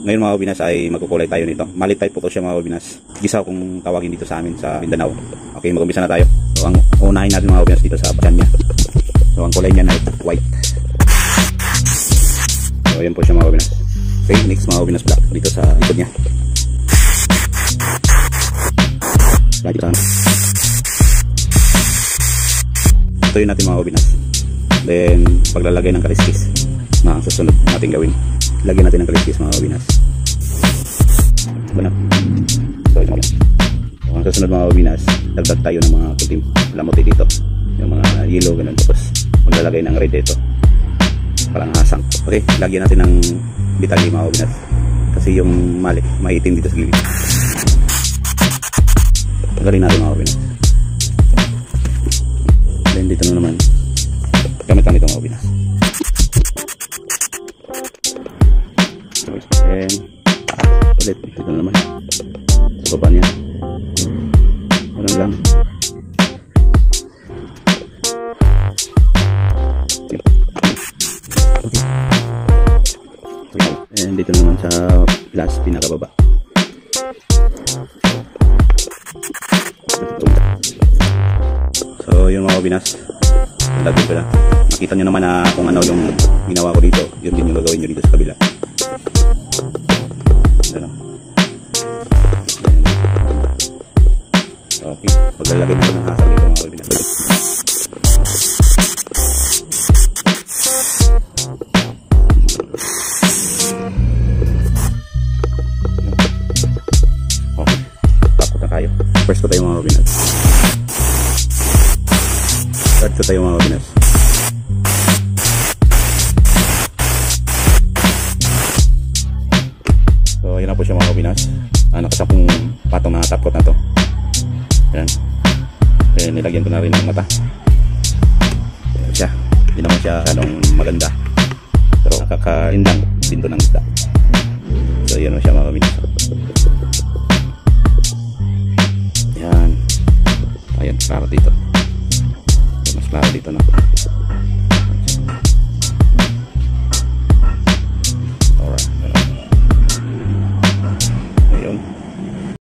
Ngayon mga kabinas ay magkukulay tayo nito. Malit type po to siya mga kabinas. Gisaw kung tawagin dito sa amin sa Mindanao. Okay, mag-umpisa na tayo. So ang unahin natin mga kabinas dito sa basan niya. So ang kulay niya na white. So ayan po siya mga kabinas. Okay, next mga kabinas black dito sa likod niya. Lagi sana. Tutuyin natin mga kabinas. Then paglalagay ng kaliskis na ang susunod natin gawin. Lagyan natin ng kaliskis mga kabinas. So ito lang. So, ang susunod mga kabinas, dagdag tayo ng mga puting lamote dito. Yung mga yellow ganun. Tapos maglalagay ng red dito. Parang hasang. Okay, lagyan natin ng bitali mga kabinas. Kasi yung mali, maitim dito sa gilid. Tagalin natin mga kabinas. Then dito na naman. Gamit kami ito mga kabinas. And ulit dito na naman sa baba niya. Ganun lang. And dito naman sa last pinakababa. So yun mga kabinas, lagyan ko na. Makita nyo naman na kung ano yung ginawa ko dito, yun din yung gagawin nyo dito sa kabila. Okay, paglalagay natin ng hasang dito mga kabinas. Okay, tapos na tayo. First ko tayo mga kabinas. Start ko tayo mga kabinas. So yun na po siya mga kabinas. Nakasapong patong na top coat na to. Ayan. Then nilagyan ko na rin ng mata. Ayan siya. Hindi naman siya anong maganda. Pero nakakaindang pinto ng isda. So yun na siya mga kabinas. Ayan. Ayan, klaro dito. Mas klaro dito na.